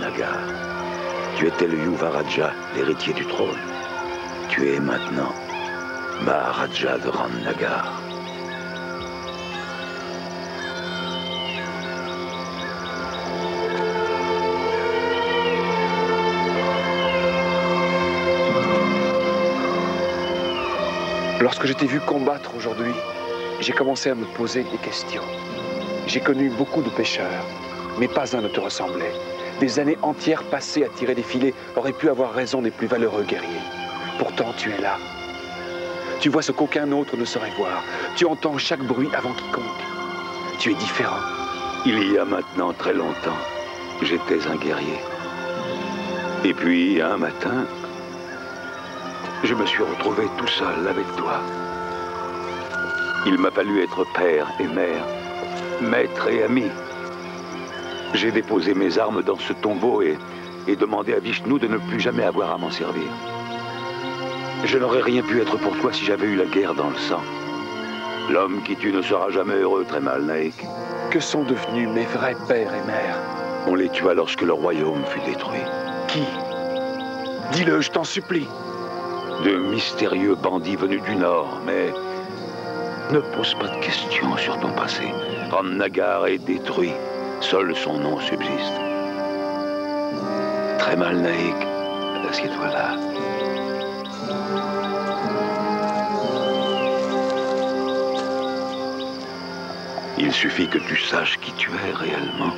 Nagar. Tu étais le Yuvaraja, l'héritier du trône. Tu es maintenant Maharaja de Nagar. Lorsque je t'ai vu combattre aujourd'hui, j'ai commencé à me poser des questions. J'ai connu beaucoup de pêcheurs, mais pas un ne te ressemblait. Des années entières passées à tirer des filets auraient pu avoir raison des plus valeureux guerriers. Pourtant, tu es là. Tu vois ce qu'aucun autre ne saurait voir. Tu entends chaque bruit avant quiconque. Tu es différent. Il y a maintenant très longtemps, j'étais un guerrier. Et puis, un matin, je me suis retrouvé tout seul avec toi. Il m'a fallu être père et mère, maître et ami. J'ai déposé mes armes dans ce tombeau et demandé à Vishnu de ne plus jamais avoir à m'en servir. Je n'aurais rien pu être pour toi si j'avais eu la guerre dans le sang. L'homme qui tue ne sera jamais heureux, Tremal Naik. Que sont devenus mes vrais pères et mères? On les tua lorsque le royaume fut détruit. Qui? Dis-le, je t'en supplie. De mystérieux bandits venus du Nord, mais ne pose pas de questions sur ton passé. Nagar est détruit. Seul son nom subsiste. Tremal Naik, assieds-toi là. Il suffit que tu saches qui tu es réellement.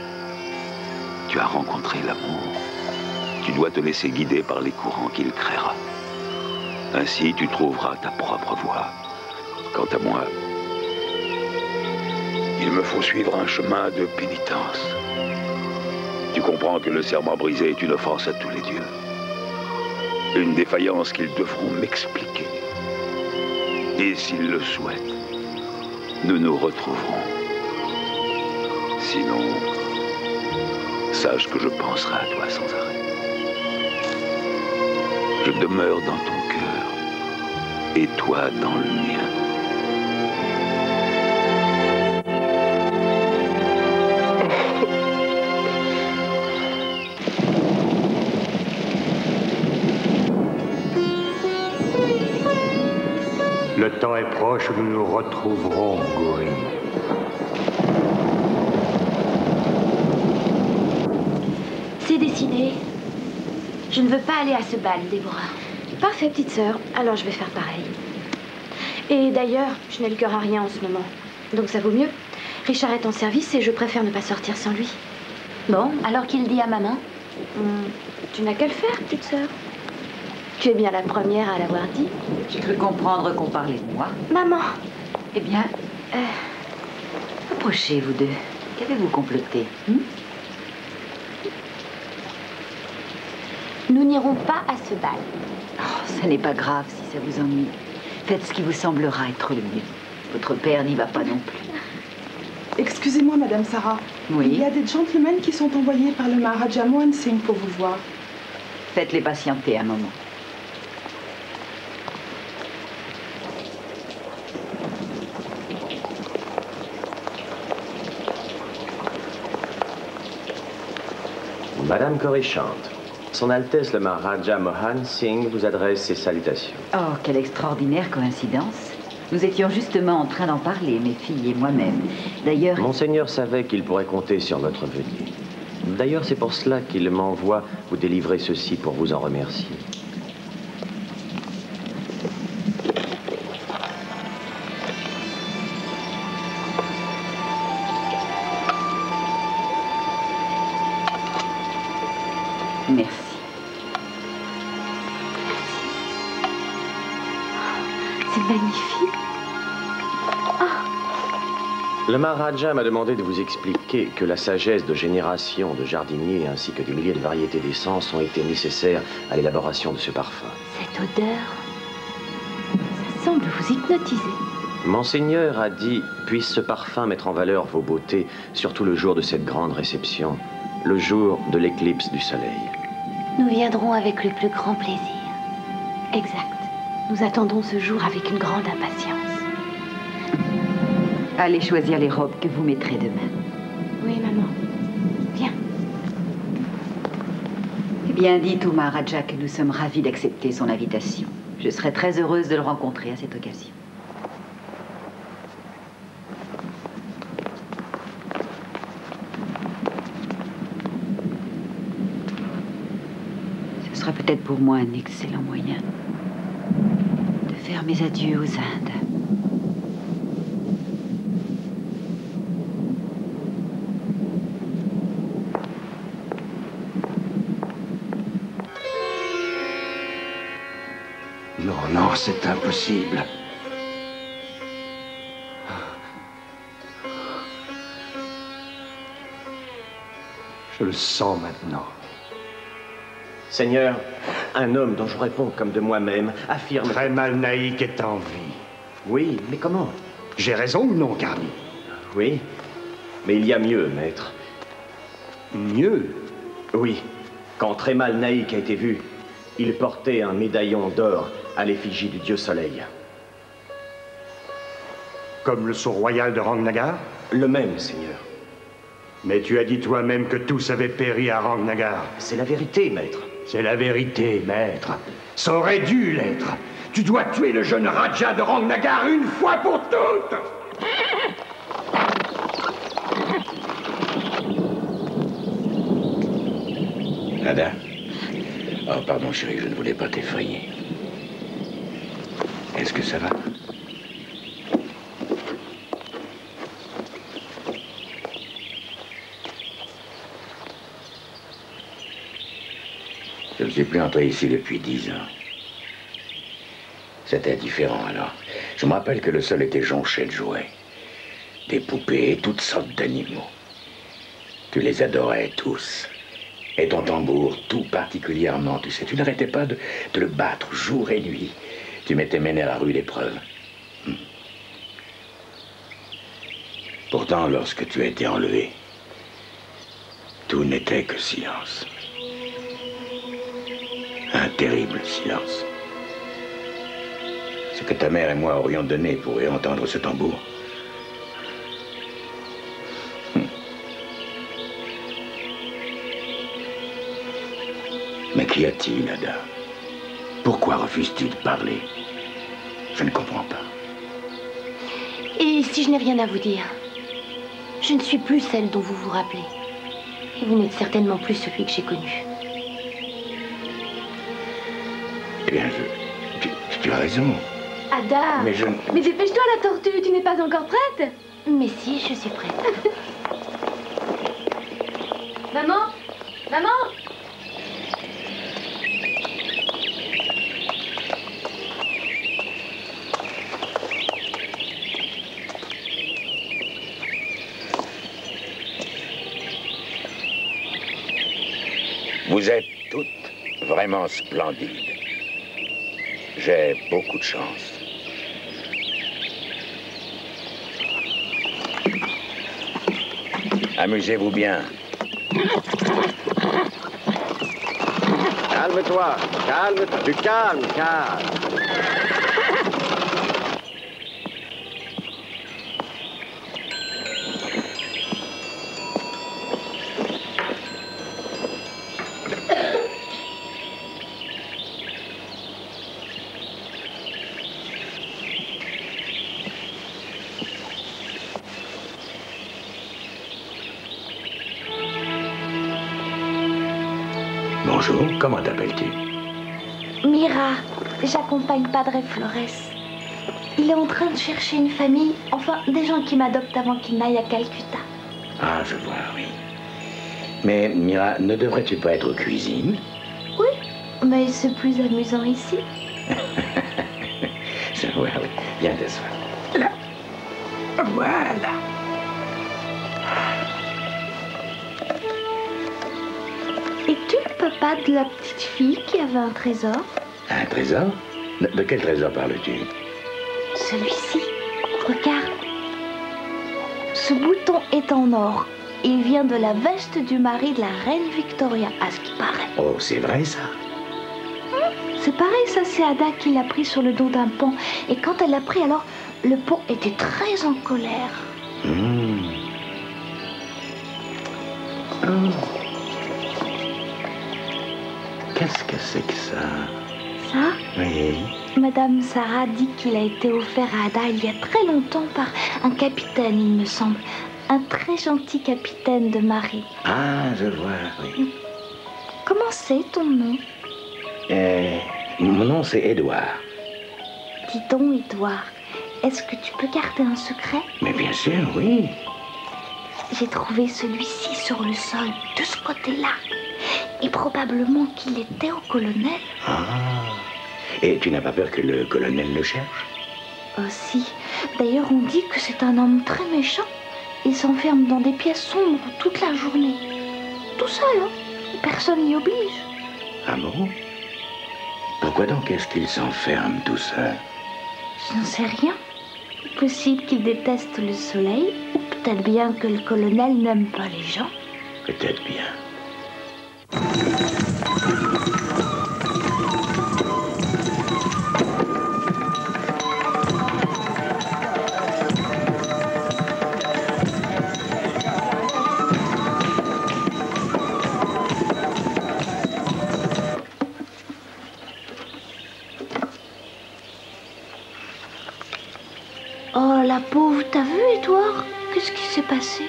Tu as rencontré l'amour. Tu dois te laisser guider par les courants qu'il créera. Ainsi, tu trouveras ta propre voie. Quant à moi, il me faut suivre un chemin de pénitence. Tu comprends que le serment brisé est une offense à tous les dieux. Une défaillance qu'ils devront m'expliquer. Et s'ils le souhaitent, nous nous retrouverons. Sinon, sache que je penserai à toi sans arrêt. Je demeure dans ton cœur et toi dans le mien. Le temps est proche où nous nous retrouverons, Gauri. C'est décidé. Je ne veux pas aller à ce bal, Déborah. Parfait, petite sœur. Alors je vais faire pareil. Et d'ailleurs, je n'ai le cœur à rien en ce moment. Donc ça vaut mieux. Richard est en service et je préfère ne pas sortir sans lui. Bon, alors qu'il dit à maman? Tu n'as qu'à le faire, petite sœur. Tu es bien la première à l'avoir dit. J'ai cru comprendre qu'on parlait de moi. Maman. Eh bien, approchez, vous deux. Qu'avez-vous comploté? Nous n'irons pas à ce bal. Oh, ça n'est pas grave si ça vous ennuie. Faites ce qui vous semblera être le mieux. Votre père n'y va pas non plus. Excusez-moi, Madame Sarah. Oui. Il y a des gentlemen qui sont envoyés par le Maharaja Mohan Singh pour vous voir. Faites-les patienter un moment. Madame Corrichante, Son Altesse le Maharaja Mohan Singh vous adresse ses salutations. Oh, quelle extraordinaire coïncidence. Nous étions justement en train d'en parler, mes filles et moi-même. D'ailleurs... Monseigneur savait qu'il pourrait compter sur votre venue. D'ailleurs, c'est pour cela qu'il m'envoie vous délivrer ceci pour vous en remercier. Merci. C'est magnifique. Le Maharaja m'a demandé de vous expliquer que la sagesse de générations de jardiniers ainsi que des milliers de variétés d'essences ont été nécessaires à l'élaboration de ce parfum. Cette odeur, ça semble vous hypnotiser. Monseigneur a dit, puisse ce parfum mettre en valeur vos beautés, surtout le jour de cette grande réception, le jour de l'éclipse du soleil. Nous viendrons avec le plus grand plaisir. Exact. Nous attendons ce jour avec une grande impatience. Allez choisir les robes que vous mettrez demain. Oui, maman. Viens. Bien dit au Maharaja que nous sommes ravis d'accepter son invitation. Je serai très heureuse de le rencontrer à cette occasion. Ce sera peut-être pour moi un excellent moyen de faire mes adieux aux Indes. Non, non, c'est impossible. Je le sens maintenant. Seigneur, un homme dont je réponds comme de moi-même affirme... Tremal Naik est en vie. Oui, mais comment? J'ai raison ou non, Garni? Oui, mais il y a mieux, maître. Mieux? Oui, quand Tremal Naik a été vu, il portait un médaillon d'or à l'effigie du dieu soleil. Comme le sceau royal de Rangnagar? Le même, Seigneur. Mais tu as dit toi-même que tous avaient péri à Rangnagar. C'est la vérité, maître. C'est la vérité, maître. Ça aurait dû l'être. Tu dois tuer le jeune Raja de Rangnagar une fois pour toutes. Nada? Oh, pardon, chérie, je ne voulais pas t'effrayer. Est-ce que ça va? Je ne suis plus entré ici depuis 10 ans. C'était différent alors. Je me rappelle que le sol était jonché de jouets. Des poupées et toutes sortes d'animaux. Tu les adorais tous. Et ton tambour, tout particulièrement, tu sais, tu n'arrêtais pas de le battre jour et nuit. Tu m'étais mené à la rue d'épreuve. Pourtant, lorsque tu as été enlevé, tout n'était que silence. Un terrible silence. Ce que ta mère et moi aurions donné pour entendre ce tambour. Mais qu'y a-t-il, Ada? Pourquoi refuses-tu de parler? Je ne comprends pas. Et si je n'ai rien à vous dire? Je ne suis plus celle dont vous vous rappelez. Et vous n'êtes certainement plus celui que j'ai connu. Eh bien, tu as raison. Ada! Mais je... Mais dépêche-toi, la tortue, tu n'es pas encore prête? Mais si, je suis prête. Maman? Maman? Vous êtes toutes vraiment splendides. J'ai beaucoup de chance. Amusez-vous bien. Calme-toi, calme-toi, du calme, calme. Bonjour, comment t'appelles-tu? Mira, j'accompagne Padre Flores. Il est en train de chercher une famille, enfin des gens qui m'adoptent avant qu'il n'aille à Calcutta. Ah, je vois, oui. Mais, Mira, ne devrais-tu pas être aux cuisines? Oui, mais c'est plus amusant ici. Je vois, oui. Viens t'asseoir. Là. Voilà. Es-tu le papa de la petite fille qui avait un trésor? Un trésor? De quel trésor parles-tu? Celui-ci. Regarde. Ce bouton est en or. Il vient de la veste du mari de la reine Victoria, à ce qui paraît. Oh, c'est vrai, ça? C'est pareil, ça, c'est Ada qui l'a pris sur le dos d'un pont. Et quand elle l'a pris, alors, le pont était très en colère. Qu'est-ce que c'est que ça? Ça? Oui. Madame Sarah dit qu'il a été offert à Ada il y a très longtemps par un capitaine, il me semble. Un très gentil capitaine de marée. Ah, je vois, oui. Comment c'est ton nom? Mon nom, c'est Édouard. Dis donc, Édouard, est-ce que tu peux garder un secret? Mais bien sûr, oui. J'ai trouvé celui-ci sur le sol, de ce côté-là. Et probablement qu'il était au colonel. Ah. Et tu n'as pas peur que le colonel le cherche? Oh si. D'ailleurs, on dit que c'est un homme très méchant. Il s'enferme dans des pièces sombres toute la journée. Tout seul, hein? Personne n'y oblige. Ah bon? Pourquoi donc est-ce qu'il s'enferme tout seul? Je n'en sais rien. Possible qu'il déteste le soleil, ou peut-être bien que le colonel n'aime pas les gens. Peut-être bien. Oh, la pauvre, t'as vu, Édouard? Qu'est-ce qui s'est passé?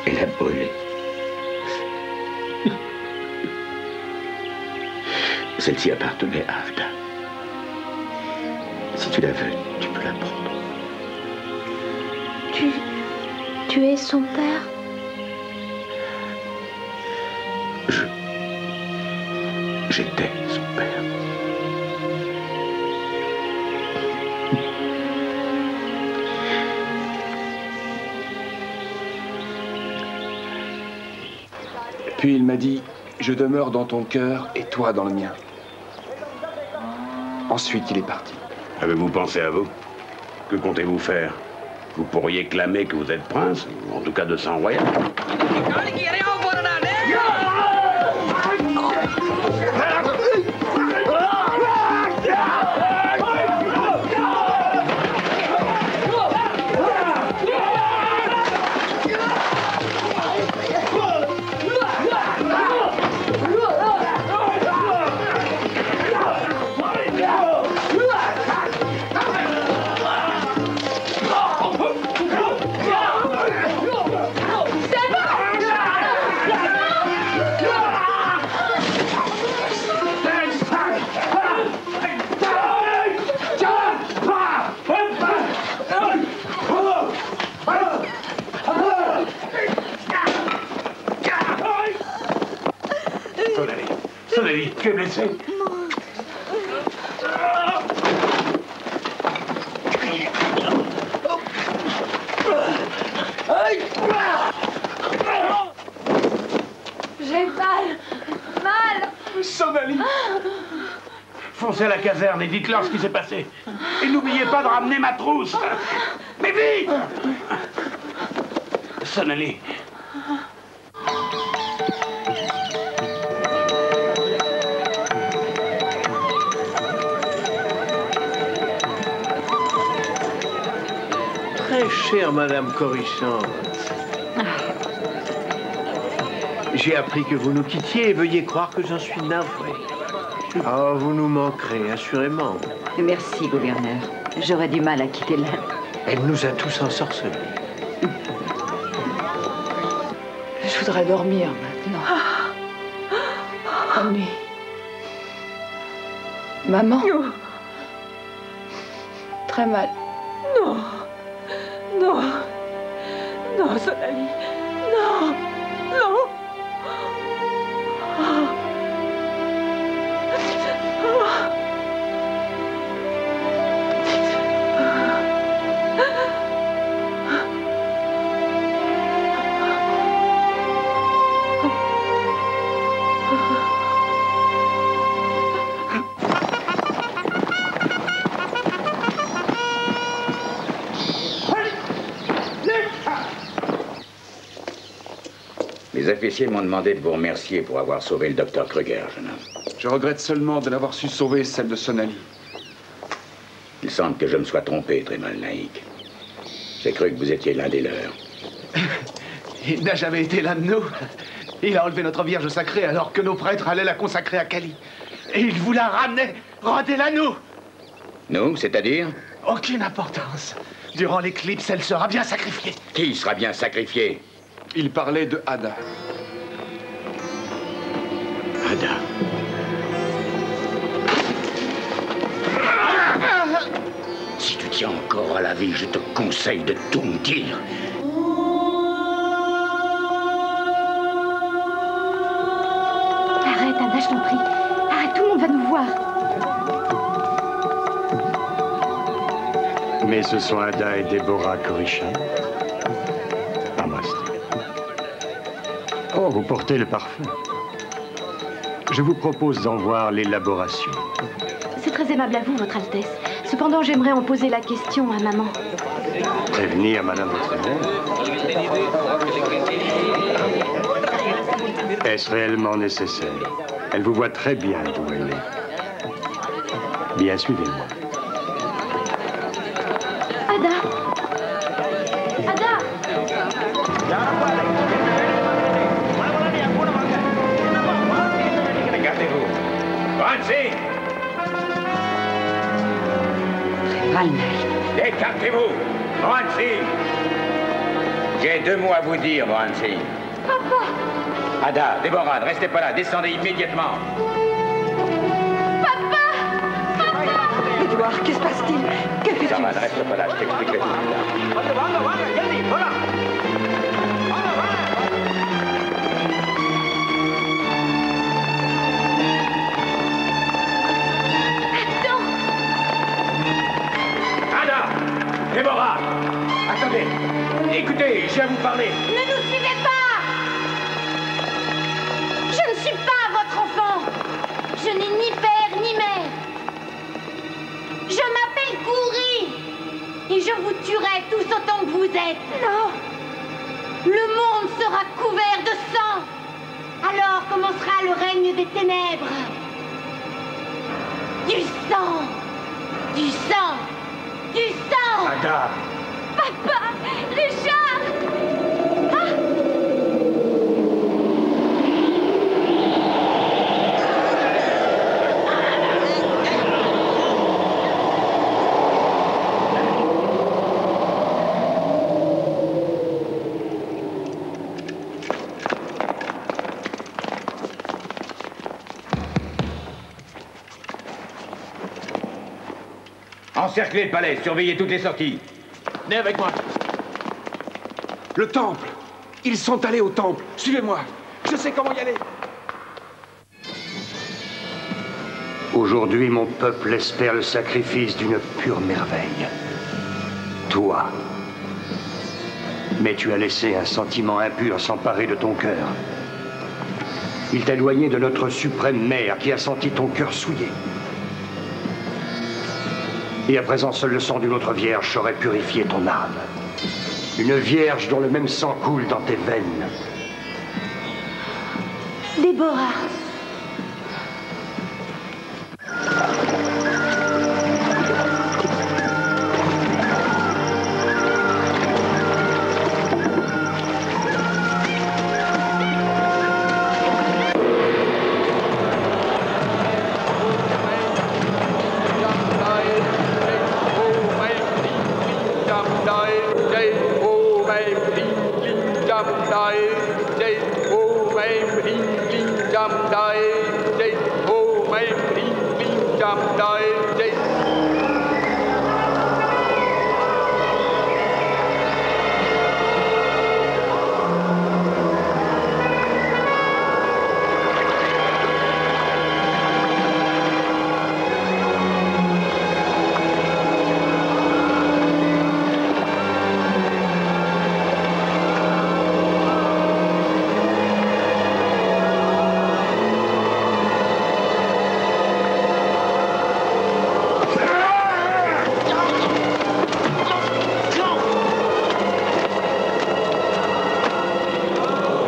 Elle a brûlé. Celle-ci appartenait à Ada. Si tu la veux, tu peux la prendre. Tu es son père? J'étais son père. Puis il m'a dit, je demeure dans ton cœur et toi dans le mien. Ensuite, il est parti. Avez-vous pensé à vous? Que comptez-vous faire? Vous pourriez clamer que vous êtes prince, ou en tout cas de sang royal. Sonali, tu es blessé? J'ai mal. Sonali! Foncez à la caserne et dites-leur ce qui s'est passé. Et n'oubliez pas de ramener ma trousse. Mais vite! Sonali. Très chère Madame Coruscant, j'ai appris que vous nous quittiez et veuillez croire que j'en suis navré. Oh, vous nous manquerez, assurément. Merci, gouverneur. J'aurais du mal à quitter l'Inde. Elle nous a tous ensorcelés. Je voudrais dormir maintenant. Bonne nuit. Maman? Très mal. Non. Non. Non, Sonali. Non. Non. Les officiers m'ont demandé de vous remercier pour avoir sauvé le docteur Kruger, jeune homme. Je regrette seulement de n'avoir su sauver celle de Sonali. Il semble que je me sois trompé, Trémal Naïk. J'ai cru que vous étiez l'un des leurs. Il n'a jamais été l'un de nous. Il a enlevé notre Vierge sacrée alors que nos prêtres allaient la consacrer à Kali. Et il vous la ramenait. Rendez-la nous. Nous, c'est-à-dire? Aucune importance. Durant l'éclipse, elle sera bien sacrifiée. Qui sera bien sacrifié? Il parlait de Ada. Ada. Si tu tiens encore à la vie, je te conseille de tout me dire. Arrête, Ada, je t'en prie. Arrête, tout le monde va nous voir. Mais ce sont Ada et Déborah Korishan. Namaste. Oh, vous portez le parfum. Je vous propose d'en voir l'élaboration. C'est très aimable à vous, Votre Altesse. Cependant, j'aimerais en poser la question à maman. Prévenir Madame votre mère. Est-ce réellement nécessaire? Elle vous voit très bien d'où elle est. Bien, suivez-moi. Ada! Ada! Regardez-vous. Francie! Écartez-vous! Francie! J'ai 2 mots à vous dire, Francie. Papa! Ada, Déborah, ne restez pas là. Descendez immédiatement. Papa! Édouard, que se passe-t-il? Que fais-tu? Ça va, ne reste pas là. Je t'expliquerai tout plus tard. Déborah! Attendez! Écoutez, j'ai à vous parler! Ne nous suivez pas! Je ne suis pas votre enfant! Je n'ai ni père ni mère! Je m'appelle Kouri! Et je vous tuerai tous autant que vous êtes! Non! Le monde sera couvert de sang! Alors commencera le règne des ténèbres! Du sang! Du sang! Du sang! Ada! Papa! Richard! Ah! Encerclez le palais, surveillez toutes les sorties. Venez avec moi. Le temple. Ils sont allés au temple. Suivez-moi. Je sais comment y aller. Aujourd'hui, mon peuple espère le sacrifice d'une pure merveille. Toi. Mais tu as laissé un sentiment impur s'emparer de ton cœur. Il t'a éloigné de notre suprême mère qui a senti ton cœur souillé. Et à présent, seul le sang d'une autre vierge saurait purifier ton âme. Une vierge dont le même sang coule dans tes veines. Déborah.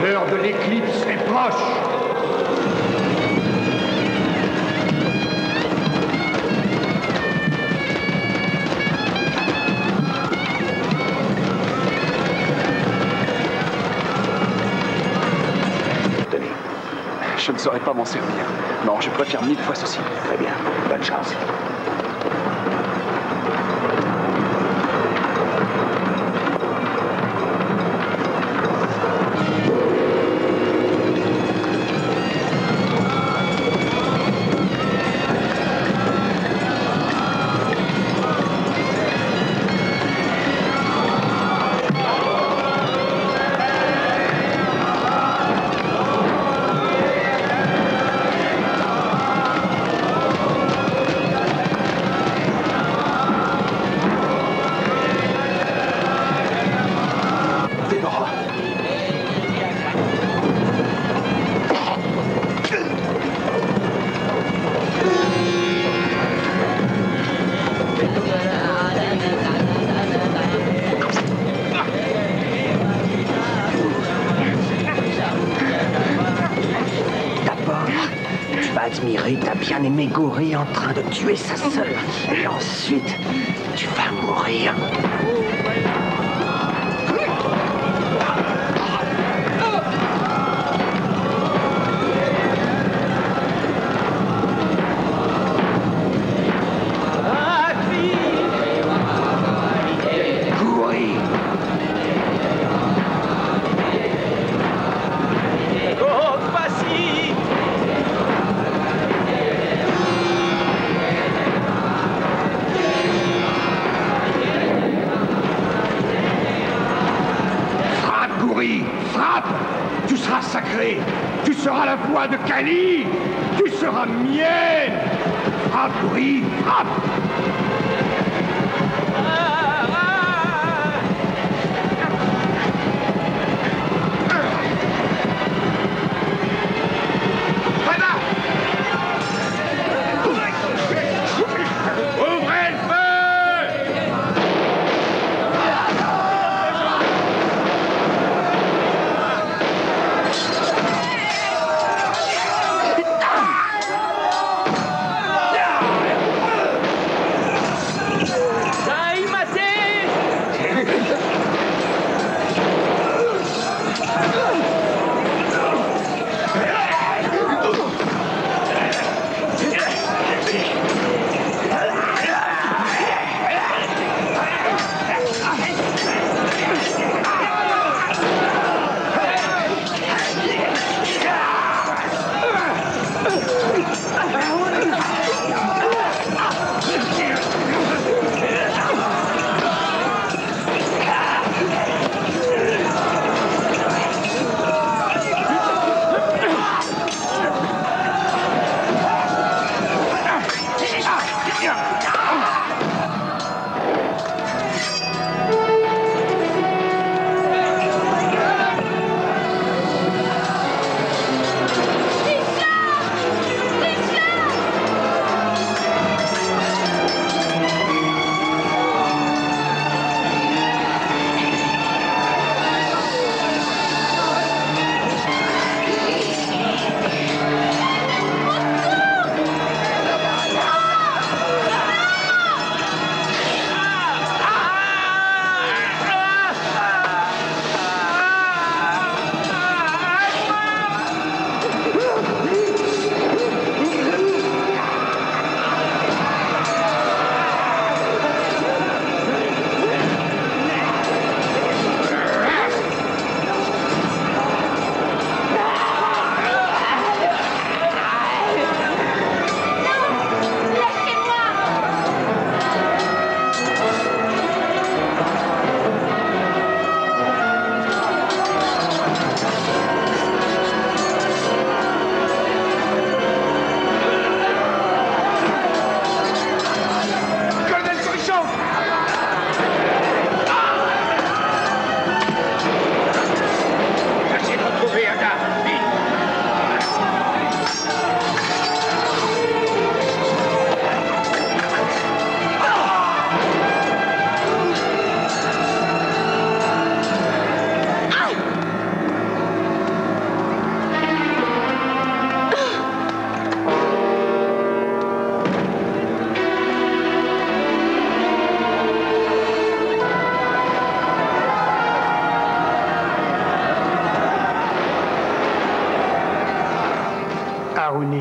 L'heure de l'éclipse est proche. je ne saurais pas m'en servir. Non, je préfère 1000 fois ceci. Très bien. Bonne chance. Admirer ta bien-aimée Gori en train de tuer sa sœur. Et ensuite, tu vas mourir. Gori! Frappe! Tu seras sacré! Tu seras la voix de Kali! Tu seras mienne! Frappe, Gori! Frappe! Ouvrez le feu!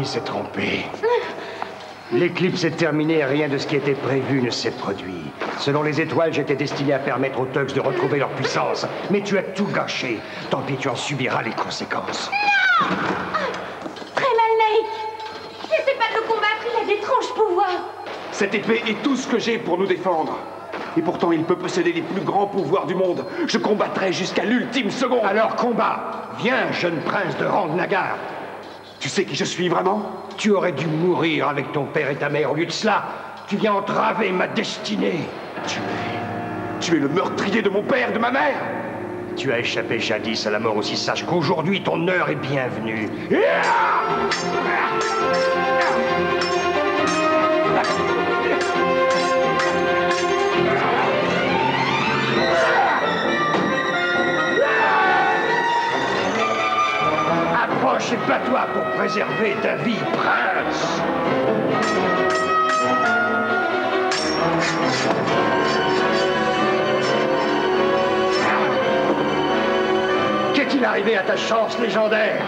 nuit s'est trompée. L'éclipse est terminée et rien de ce qui était prévu ne s'est produit. Selon les étoiles, j'étais destiné à permettre aux Tugs de retrouver leur puissance. Mais tu as tout gâché. Tant pis, tu en subiras les conséquences. Très mal, Naïk. N'essaie pas de le combattre, il a d'étranges pouvoirs. Cette épée est tout ce que j'ai pour nous défendre. Et pourtant, il peut posséder les plus grands pouvoirs du monde. Je combattrai jusqu'à l'ultime seconde. Alors combat. Viens, jeune prince de Randnagar. Tu sais qui je suis vraiment? Tu aurais dû mourir avec ton père et ta mère. Au lieu de cela, tu viens entraver ma destinée. Tu es le meurtrier de mon père et de ma mère. Tu as échappé jadis à la mort aussi sage qu'aujourd'hui ton heure est bienvenue. Approche et bats-toi pour préserver ta vie, prince. Qu'est-il arrivé à ta chance légendaire?